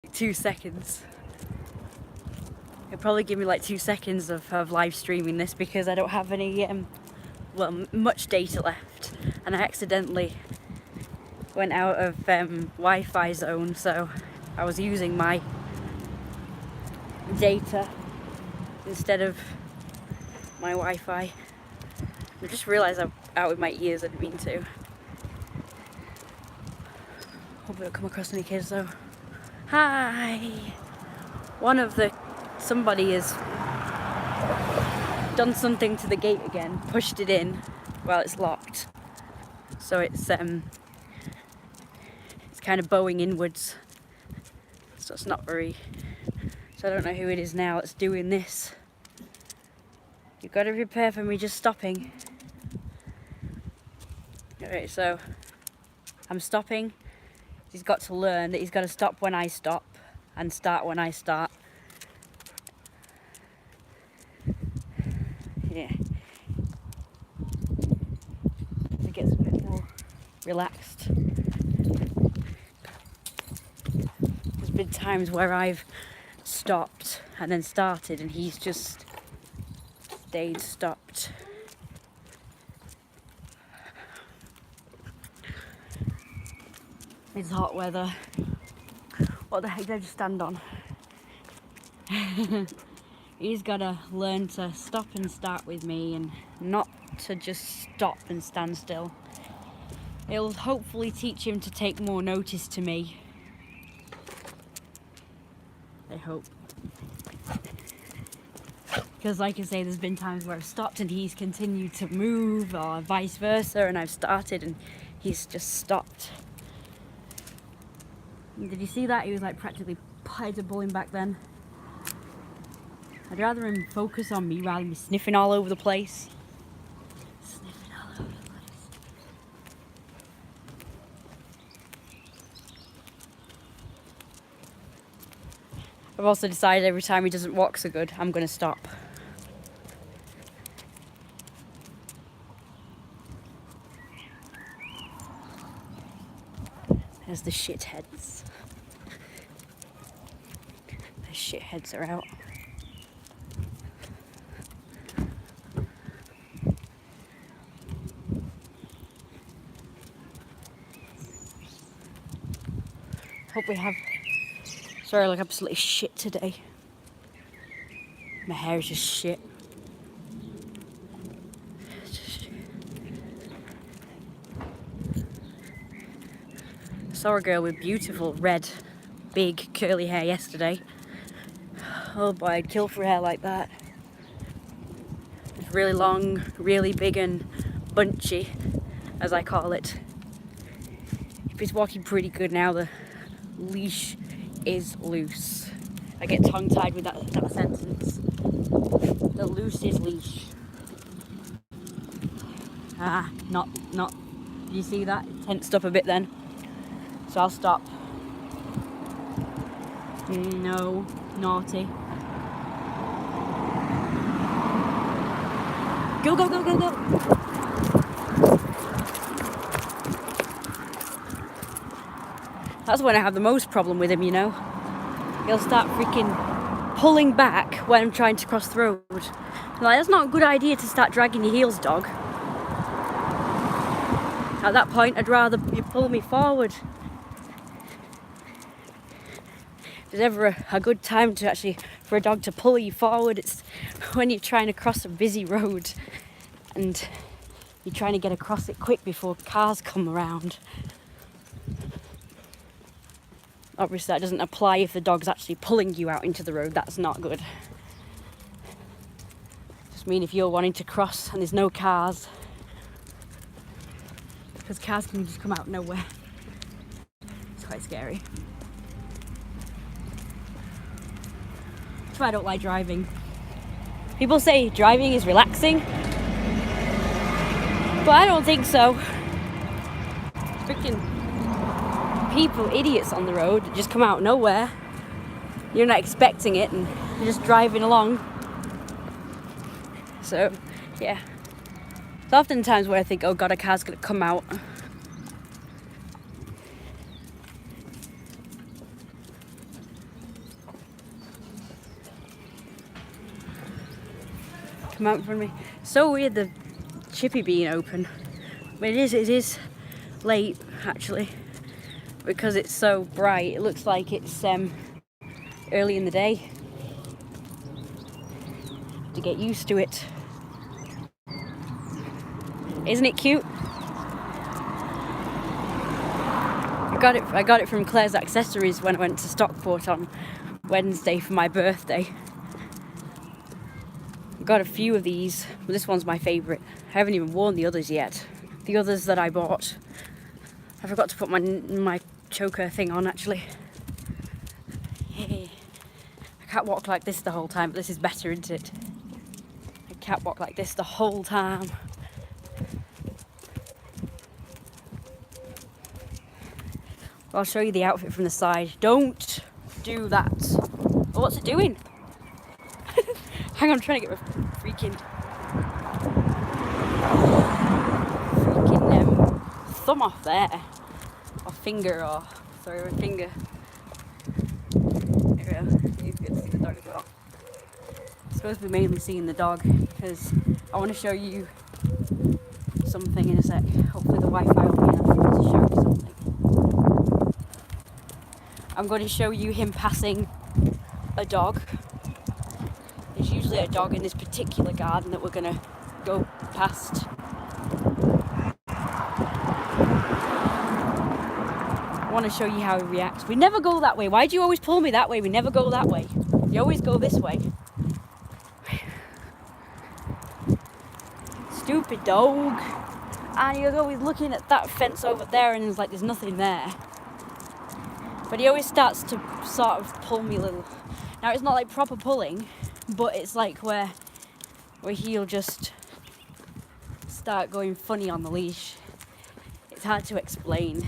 2 seconds. It'll probably give me like 2 seconds of live streaming this because I don't have any, much data left, and I accidentally went out of Wi-Fi zone, so I was using my data instead of my Wi-Fi. I just realised I'm out with my ears, I didn't mean to. Hope I don't come across any kids though. Hi! Somebody has done something to the gate again, pushed it in while it's locked. So it's kind of bowing inwards. So it's not very, so I don't know who it is now that's doing this. You've got to prepare for me just stopping. Alright, so I'm stopping. He's got to learn that he's got to stop when I stop and start when I start. Yeah. It gets a bit more relaxed. There's been times where I've stopped and then started and he's just stayed stopped. It's hot weather. What the heck did I just stand on? He's gotta learn to stop and start with me and not to just stop and stand still. It'll hopefully teach him to take more notice to me. I hope. Because like I say, there's been times where I've stopped and he's continued to move, or vice versa, and I've started and he's just stopped. Did you see that? He was like practically pulling back then. I'd rather him focus on me rather than me sniffing all over the place. Sniffing all over the place. I've also decided every time he doesn't walk so good, I'm going to stop. There's the shitheads. The shitheads are out. Hope we have... Sorry, I look absolutely shit today. My hair is just shit. I saw a girl with beautiful red, big curly hair yesterday. Oh boy, I'd kill for hair like that. It's really long, really big and bunchy, as I call it. He's walking pretty good now. The leash is loose. I get tongue-tied with that sentence. The loosest leash. Not. Did you see that? It tensed up a bit then. So I'll stop. No, naughty. Go, go, go, go, go. That's when I have the most problem with him, you know. He'll start freaking pulling back when I'm trying to cross the road. Like, that's not a good idea to start dragging your heels, dog. At that point, I'd rather you pull me forward. If there's ever a good time to actually for a dog to pull you forward, it's when you're trying to cross a busy road and you're trying to get across it quick before cars come around. Obviously that doesn't apply if the dog's actually pulling you out into the road. That's not good. Just mean if you're wanting to cross and there's no cars, because cars can just come out of nowhere. It's quite scary. That's why I don't like driving. People say driving is relaxing, but I don't think so. Freaking people, idiots on the road that just come out of nowhere. You're not expecting it and you're just driving along. So, yeah. There's often times where I think, oh god, a car's gonna come out. come out in front of me. So weird, the chippy being open. But it is late actually, because it's so bright. It looks like it's early in the day. To get used to it. Isn't it cute? I got it from Claire's Accessories when I went to Stockport on Wednesday for my birthday. I got a few of these, but this one's my favourite. I haven't even worn the others yet. The others that I bought. I forgot to put my choker thing on actually. I can't walk like this the whole time, but this is better, isn't it? I can't walk like this the whole time. I'll show you the outfit from the side. Don't do that. Oh, what's it doing? Hang on, I'm trying to get my freaking thumb off there. Or finger, or sorry, my finger. There we go. You can see the dog as well. I'm supposed to be mainly seeing the dog because I want to show you something in a sec. Hopefully the Wi-Fi will be enough to show you something. I'm going to show you him passing a dog. There's usually a dog in this particular garden that we're going to go past. I want to show you how he reacts. We never go that way. Why do you always pull me that way? We never go that way. You always go this way. Stupid dog. And you're always looking at that fence over there and it's like there's nothing there. But he always starts to sort of pull me a little. Now it's not like proper pulling, but it's like where he'll just start going funny on the leash. It's hard to explain.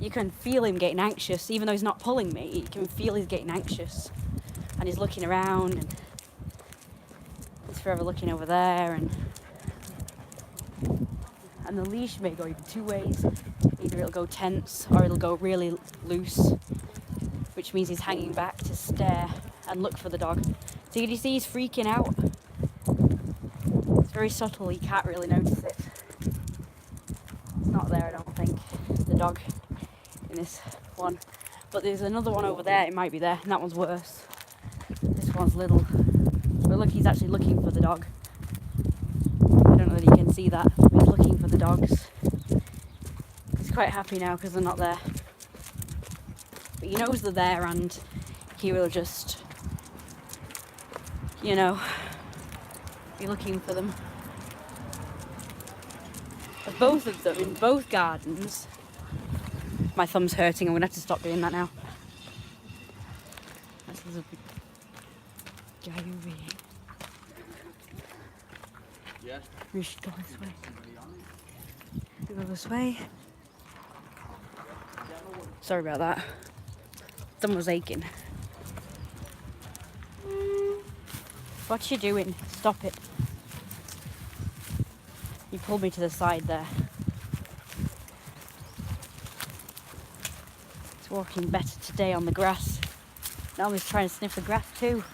You can feel him getting anxious, even though he's not pulling me. You can feel he's getting anxious, and he's looking around, and he's forever looking over there, and the leash may go even two ways. Either it'll go tense or it'll go really loose, which means he's hanging back to stare and look for the dog. So you see he's freaking out. It's very subtle, you can't really notice it. It's not there, I don't think, the dog in this one. But there's another one over there, it might be there, and that one's worse. This one's little. But look, he's actually looking for the dog. I don't know if you can see that. He's looking for the dogs. He's quite happy now because they're not there. But he knows they're there and he will just, you know, be looking for them. But both of them, in both gardens, my thumb's hurting, I'm going to have to stop doing that now. This is a big guy over here. Yeah. We should go this way. We go this way. Sorry about that. Thumb was aching. What you doing? Stop it. You pulled me to the side there. It's walking better today on the grass. Now he's trying to sniff the grass too.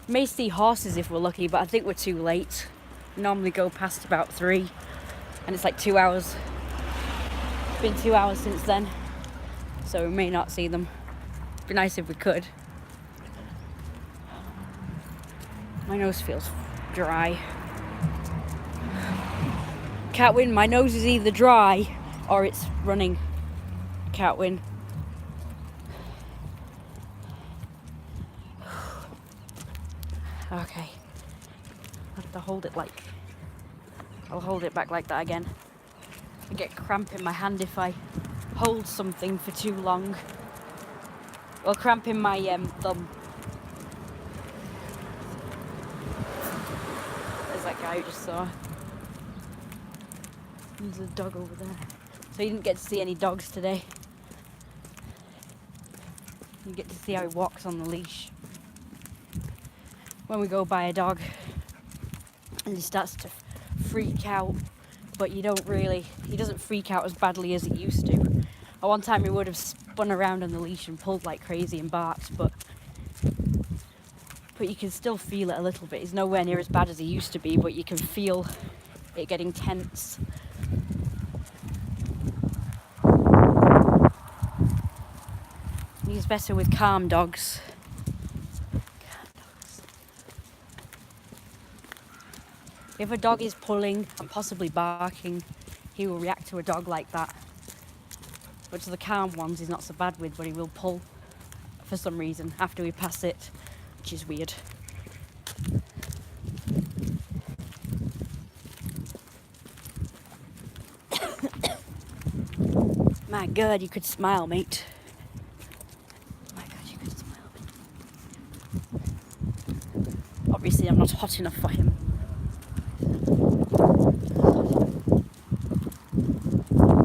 May see horses if we're lucky, but I think we're too late. We normally go past about 3, and it's like 2 hours. It's been 2 hours since then, so we may not see them. It'd be nice if we could. My nose feels dry. Can't win. My nose is either dry or it's running. Can't win. Okay. I have to hold it like... I'll hold it back like that again. I get cramp in my hand if I hold something for too long. Well, cramp in my thumb. There's that guy who just saw. There's a dog over there. So you didn't get to see any dogs today. You get to see how he walks on the leash. When we go by a dog and he starts to freak out, but he doesn't freak out as badly as he used to. At one time he would have spun around on the leash and pulled like crazy and barked, but but you can still feel it a little bit. He's nowhere near as bad as he used to be, but you can feel it getting tense. He's better with calm dogs. If a dog is pulling and possibly barking, he will react to a dog like that. But to the calm ones, he's not so bad with, but he will pull for some reason after we pass it, which is weird. My God, you could smile, mate. My God, you could smile, mate. Obviously, I'm not hot enough for him.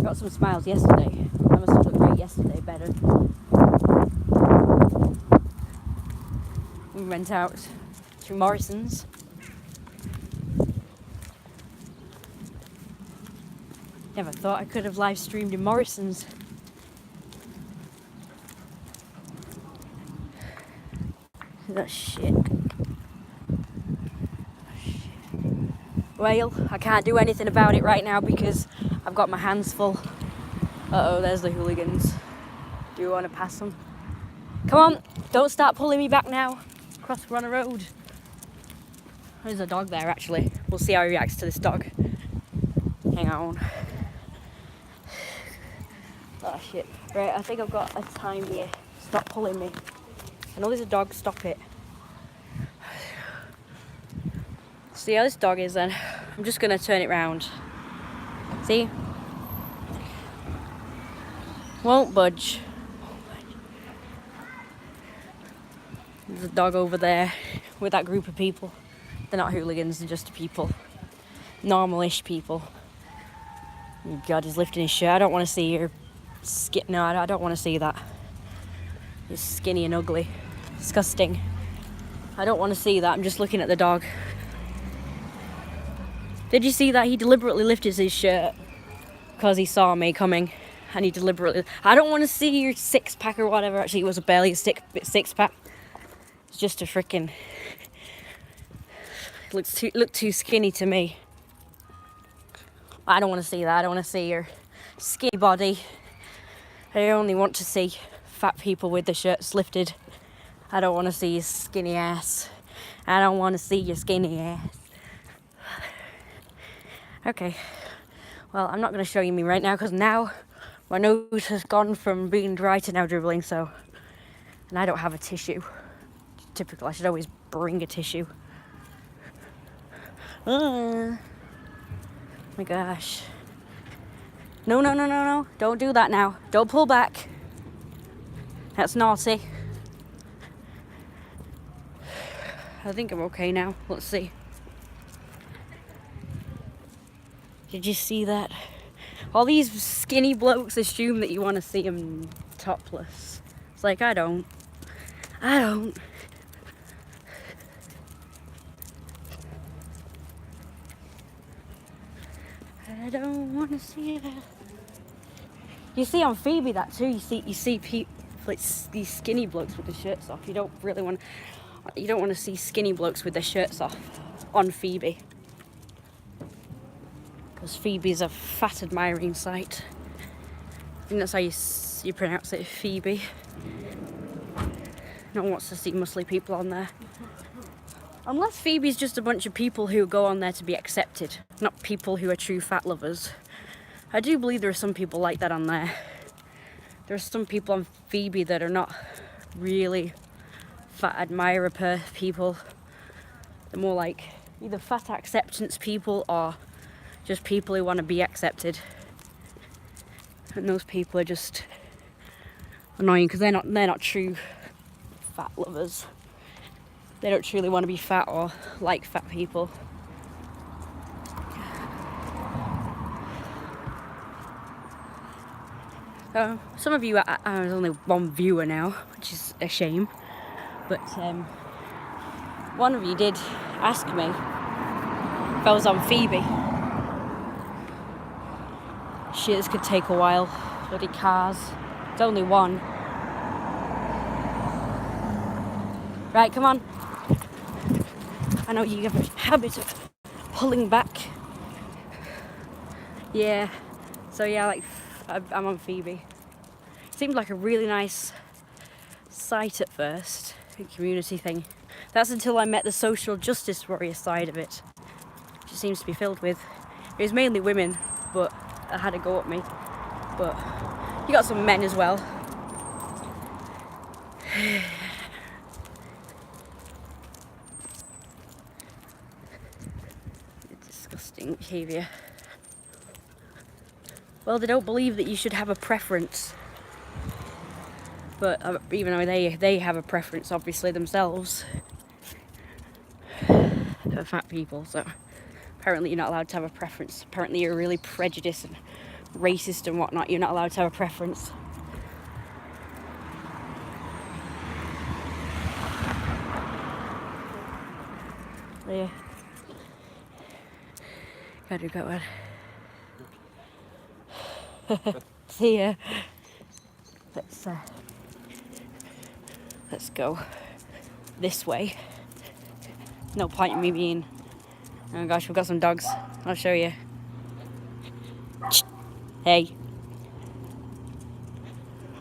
Got some smiles yesterday. I must have looked great yesterday, better. We went out to Morrison's. Never thought I could have live streamed in Morrison's. That shit. Well, I can't do anything about it right now because I've got my hands full. Uh-oh, there's the hooligans. Do you want to pass them? Come on, don't start pulling me back now. Cross run a road. There's a dog there, actually. We'll see how he reacts to this dog. Hang on. Oh, shit. Right, I think I've got a time here. Stop pulling me. I know there's a dog, stop it. See how this dog is then? I'm just going to turn it round. See? Won't budge. There's a dog over there with that group of people. They're not hooligans, they're just people. Normal-ish people. Oh God, he's lifting his shirt. I don't want to see your skin. No, I don't want to see that. He's skinny and ugly. Disgusting. I don't want to see that. I'm just looking at the dog. Did you see that? He deliberately lifted his shirt because he saw me coming. And he deliberately... I don't want to see your six-pack or whatever. Actually, it was barely a six-pack. It's just a freaking... It looked too skinny to me. I don't want to see that. I don't want to see your skinny body. I only want to see fat people with their shirts lifted. I don't want to see your skinny ass. I don't want to see your skinny ass. Okay. Well, I'm not going to show you me right now because now my nose has gone from being dry to now dribbling, so... And I don't have a tissue. Typical. I should always bring a tissue. Oh my gosh. No. Don't do that now. Don't pull back. That's naughty. I think I'm okay now. Let's see. Did you see that? All these skinny blokes assume that you want to see them topless. It's like, I don't. I don't want to see that. You see on Phoebe that too. You see people like these skinny blokes with their shirts off. You don't want to see skinny blokes with their shirts off on Phoebe. Because Phoebe's a fat admiring sight. I think that's how you pronounce it, Phoebe. No one wants to see muscly people on there. Unless Phoebe's just a bunch of people who go on there to be accepted, not people who are true fat lovers. I do believe there are some people like that on there. There are some people on Phoebe that are not really fat admirer people. They're more like either fat acceptance people or just people who want to be accepted. And those people are just annoying because they're not true fat lovers. They don't truly want to be fat or like fat people. Some of you, there's only one viewer now, which is a shame. But one of you did ask me if I was on Phoebe. Shit, this could take a while. Bloody cars. It's only one. Right, come on. I know you have a habit of pulling back. Yeah, so yeah, like I'm on Phoebe. Seemed like a really nice site at first, a community thing. That's until I met the social justice warrior side of it, which it seems to be filled with. It was mainly women, but I had a go at me. But you got some men as well. Disgusting behaviour. Well, they don't believe that you should have a preference. But even though they have a preference, obviously, themselves. For fat people, so apparently you're not allowed to have a preference. Apparently you're really prejudiced and racist and whatnot. You're not allowed to have a preference. So yeah. Gotta go on. See ya. Let's go this way. No point in me being... Oh gosh, we've got some dogs. I'll show you. Hey.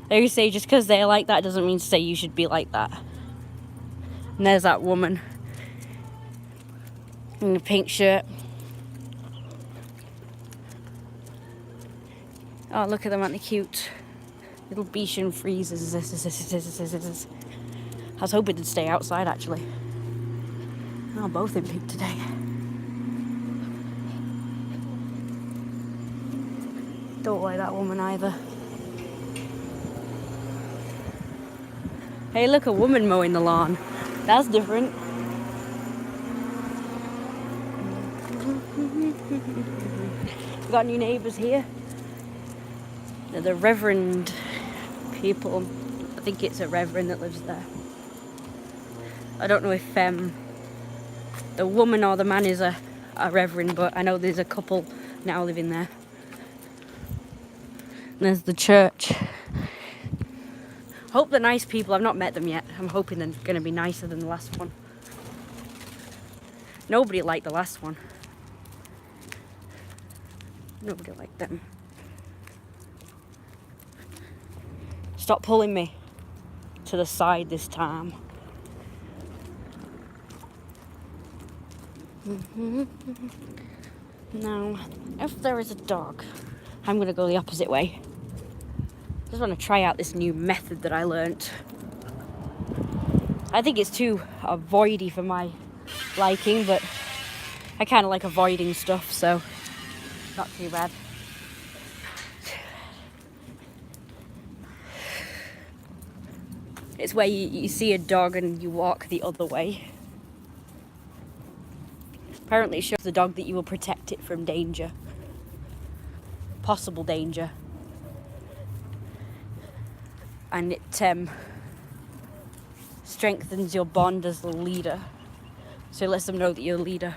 They say just because they're like that doesn't mean to say you should be like that. And there's that woman in the pink shirt. Oh, look at them, aren't they cute? Little Bichon freezes. I was hoping to stay outside actually. Oh, both in pink today. Don't like that woman either. Hey, look, a woman mowing the lawn. That's different. We've got new neighbours here. They're the Reverend people. I think it's a Reverend that lives there. I don't know if the woman or the man is a Reverend, but I know there's a couple now living there. And there's the church. Hope they're nice people. I've not met them yet. I'm hoping they're going to be nicer than the last one. Nobody liked the last one. Nobody liked them. Stop pulling me to the side this time. Now, if there is a dog, I'm going to go the opposite way. I just want to try out this new method that I learnt. I think it's too avoidy for my liking, but I kind of like avoiding stuff, so not too bad. It's where you see a dog and you walk the other way. Apparently it shows the dog that you will protect it from danger. Possible danger. And it strengthens your bond as the leader. So it lets them know that you're the leader.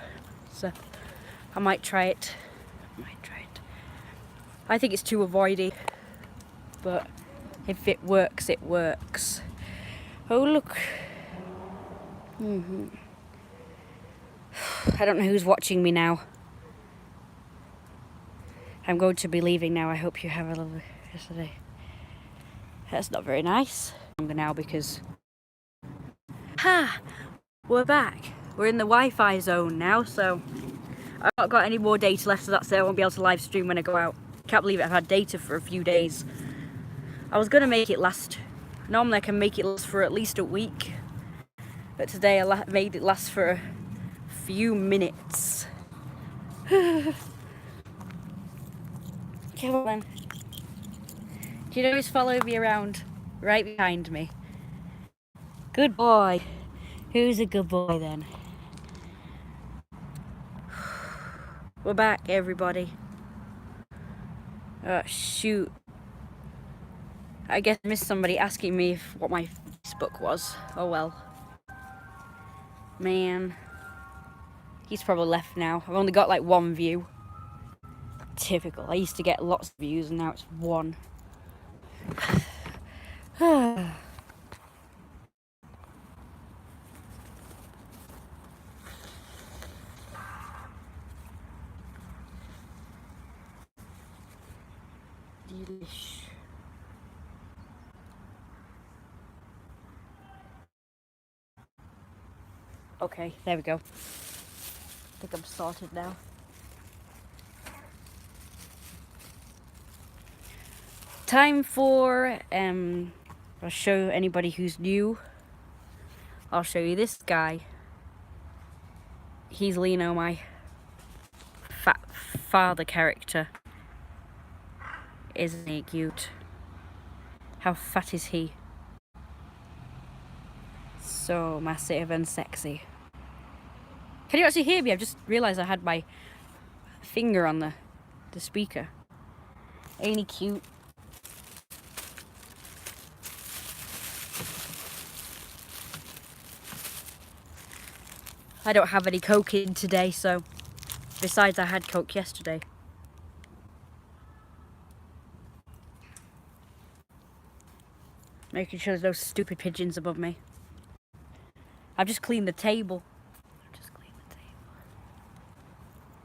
So I might try it. I think it's too avoidy. But if it works, it works. Oh, look. I don't know who's watching me now. I'm going to be leaving now. I hope you have a lovely yesterday. That's not very nice. Longer now because... We're back. We're in the Wi-Fi zone now, so... I've not got any more data left, so that's it. I won't be able to live stream when I go out. Can't believe it. I've had data for a few days. I was going to make it last... Normally I can make it last for at least a week. But today I made it last for a few minutes. Come on. Do you know who's following me around? Right behind me. Good boy. Who's a good boy then? We're back, everybody. Oh, shoot. I guess I missed somebody asking me what my Facebook was. Oh well. Man. He's probably left now. I've only got like one view. Typical. I used to get lots of views and now it's one. Leash. Okay, there we go. I think I'm sorted now. Time for, I'll show anybody who's new. I'll show you this guy. He's Lino, my fat father character. Isn't he cute? How fat is he? So massive and sexy. Can you actually hear me? I've just realised I had my finger on the speaker. Ain't he cute? I don't have any Coke in today, so besides I had Coke yesterday. Making sure there's no stupid pigeons above me. I've just cleaned the table.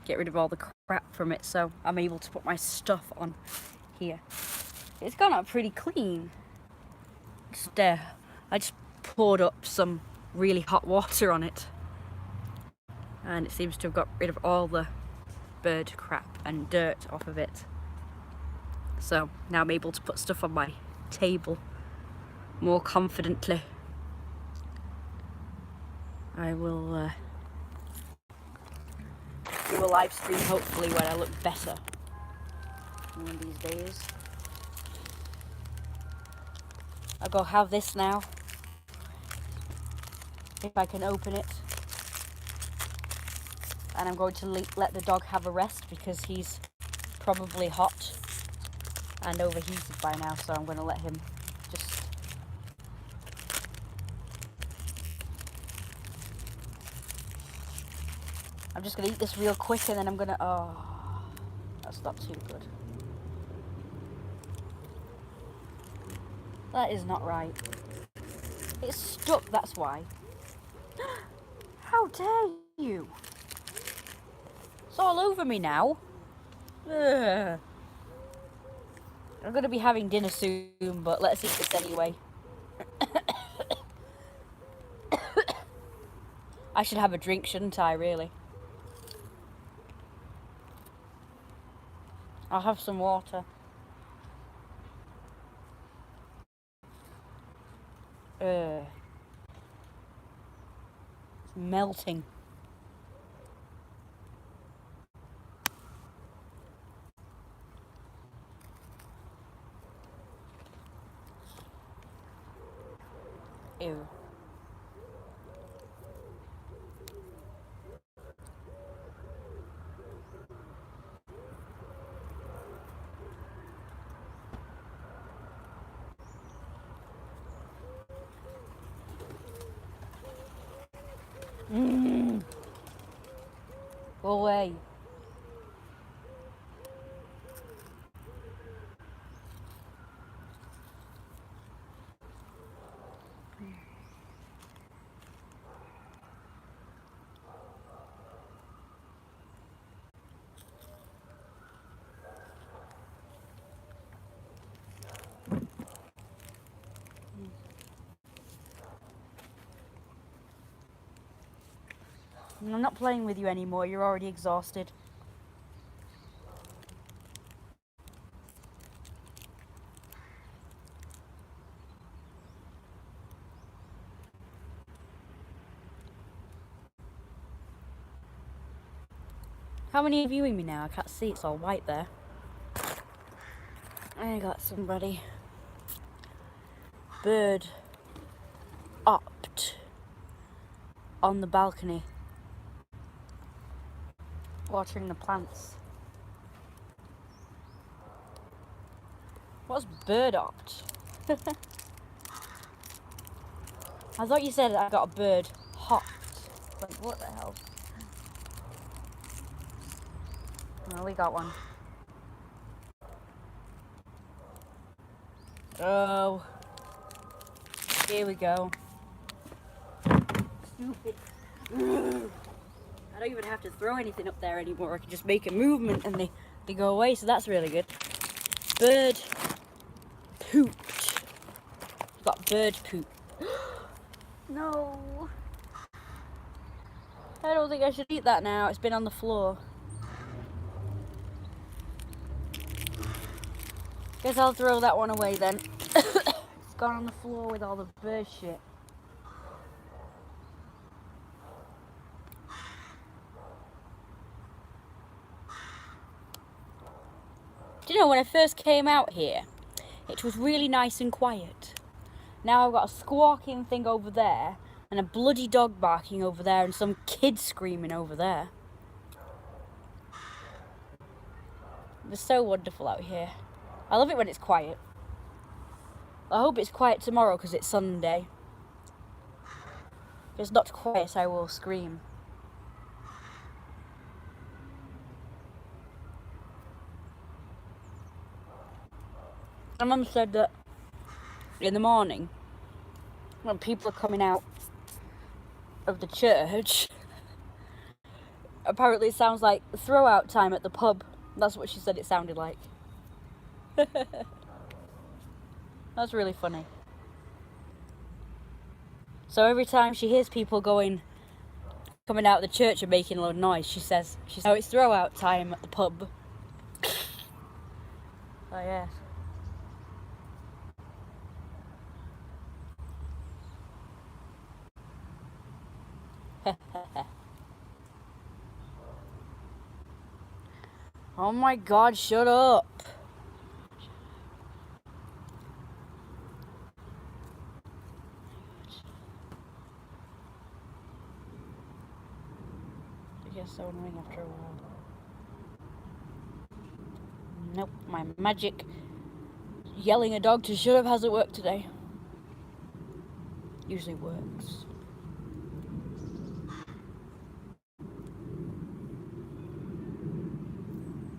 Get rid of all the crap from it, so I'm able to put my stuff on here. It's gone up pretty clean. I just poured up some really hot water on it, and it seems to have got rid of all the bird crap and dirt off of it. So now I'm able to put stuff on my table more confidently. I will do a live stream hopefully when I look better one of these days. I'll go have this now, if I can open it, and I'm going to let the dog have a rest because he's probably hot and overheated by now, so I'm going to let him just I'm just going to eat this real quick and then I'm going to... Oh, that's not too good. That is not right. It's stuck, that's why. How dare you? It's all over me now. Ugh. I'm going to be having dinner soon, but let's eat this anyway. I should have a drink, shouldn't I, really? I'll have some water. It's melting. Ew. Go away. I'm not playing with you anymore, you're already exhausted. How many are viewing me now? I can't see, it's all white there. I got somebody. Bird opt on the balcony, watering the plants. What's bird opt? I thought you said I got a bird hopped. Like, what the hell? Well, we got one. Oh. Here we go. Stupid. I don't even have to throw anything up there anymore. I can just make a movement and they go away, so that's really good. bird pooped. We've got bird poop. No. I don't think I should eat that now. It's been on the floor. Guess I'll throw that one away then. It's gone on the floor with all the bird shit. Do you know, when I first came out here, it was really nice and quiet. Now I've got a squawking thing over there, and a bloody dog barking over there, and some kid screaming over there. It's so wonderful out here. I love it when it's quiet. I hope it's quiet tomorrow because it's Sunday. If it's not quiet, I will scream. My mum said that in the morning, when people are coming out of the church, apparently it sounds like throw-out time at the pub. That's what she said it sounded like. That's really funny. So every time she hears people coming out of the church and making a lot of noise, she says, oh, it's throw-out time at the pub. Oh, yes. Oh my God, shut up. It gets so annoying after a while. Nope, my magic yelling a dog to shut up hasn't worked today. Usually works.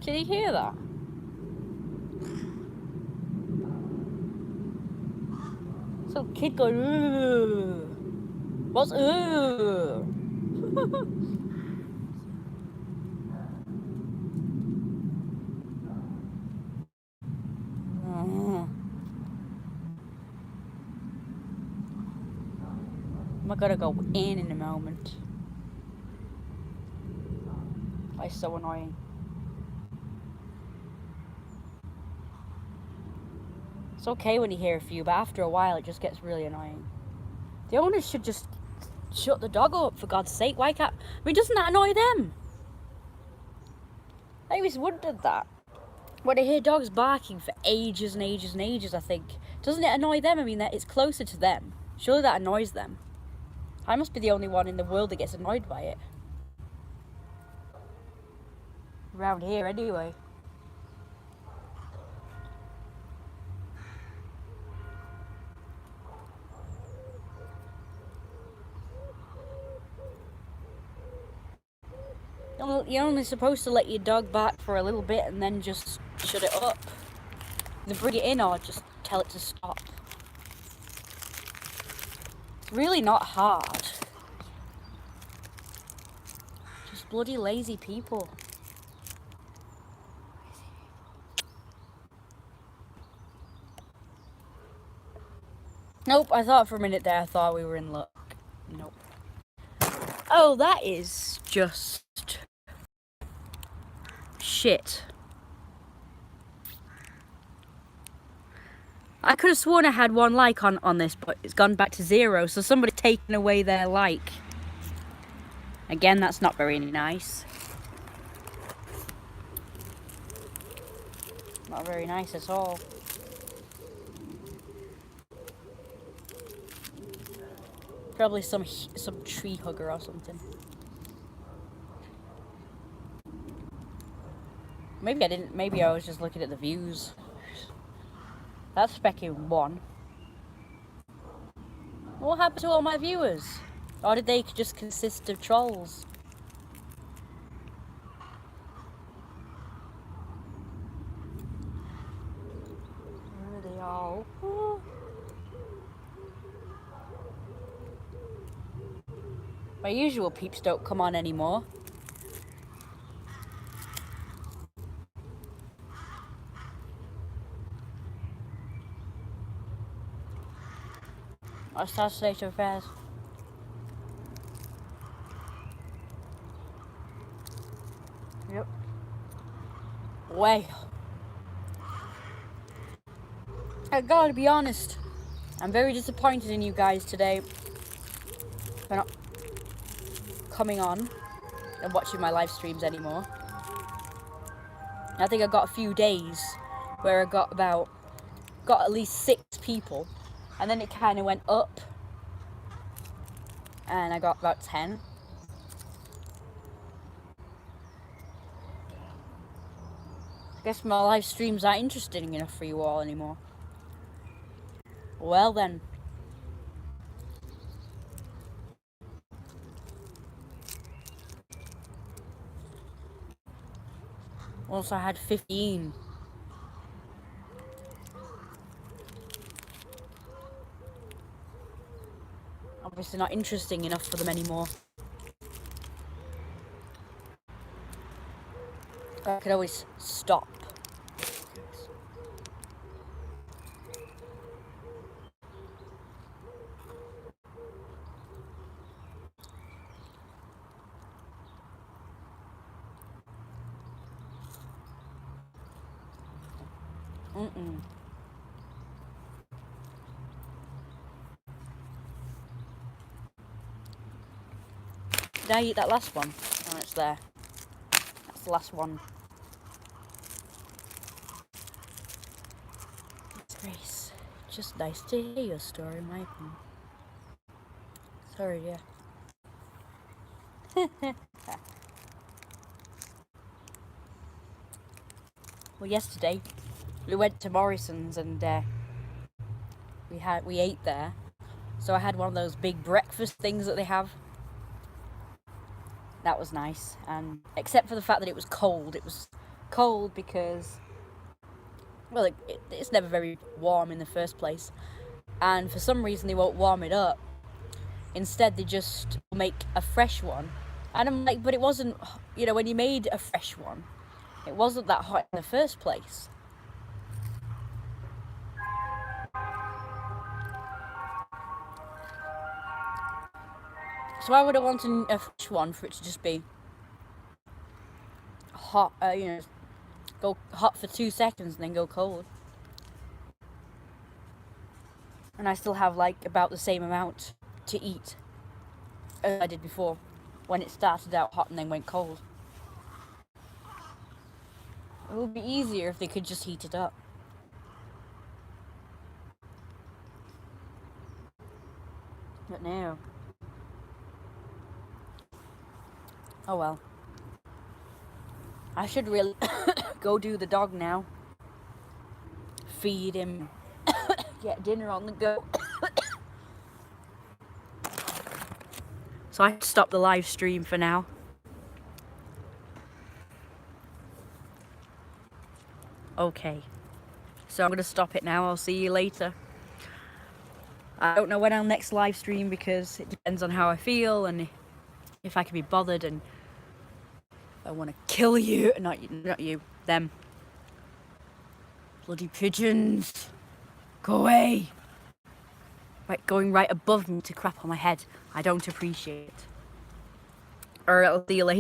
Did he hear that? Some kid going, ooh. What's ooh? I'm gonna go in a moment. That's so annoying. It's okay when you hear a few, but after a while it just gets really annoying. The owners should just shut the dog up, for God's sake. Why can't... I mean, doesn't that annoy them? I always wondered that. When I hear dogs barking for ages and ages and ages, I think, doesn't it annoy them? I mean, that it's closer to them. Surely that annoys them. I must be the only one in the world that gets annoyed by it. Around here, anyway. You're only supposed to let your dog bark for a little bit and then just shut it up. Either bring it in or just tell it to stop. It's really not hard. Just bloody lazy people. Nope, I thought for a minute there, I thought we were in luck. Nope. Oh, that is just shit. I could have sworn I had one like on this, but it's gone back to 0, so somebody's taken away their like. Again, that's not very nice. Not very nice at all. Probably some tree hugger or something. Maybe I didn't. Maybe I was just looking at the views. That's specking 1. What happened to all my viewers? Or did they just consist of trolls? Where are they all? Ooh. My usual peeps don't come on anymore. What's that state of affairs? Yep. Well, I gotta be honest. I'm very disappointed in you guys today for not coming on and watching my live streams anymore. I think I got a few days where I got at least 6 people, and then it kind of went up, and I got about 10. I guess my live streams aren't interesting enough for you all anymore. Well then. Once I had 15. Obviously not interesting enough for them anymore. I could always stop. Did I eat that last one? Oh, it's there. That's the last one. Grace, just nice to hear your story, my opinion. Sorry, yeah. Well, yesterday we went to Morrison's and we ate there. So I had one of those big breakfast things that they have. That was nice, and except for the fact that it was cold. It was cold because, well, it's never very warm in the first place, and for some reason they won't warm it up. Instead, they just make a fresh one, and I'm like, but it wasn't, when you made a fresh one, it wasn't that hot in the first place. So why would I want a fresh one for it to just be hot, go hot for 2 seconds and then go cold? And I still have like about the same amount to eat as I did before, when it started out hot and then went cold. It would be easier if they could just heat it up. But no. Oh well. I should really go do the dog now. Feed him. Get dinner on the go. So I stopped the live stream for now. Okay. So I'm going to stop it now. I'll see you later. I don't know when I'll next live stream because it depends on how I feel and if I can be bothered, and I want to kill you. Not you. Them. Bloody pigeons. Go away. Right, going right above me to crap on my head. I don't appreciate it. Or I'll see you later.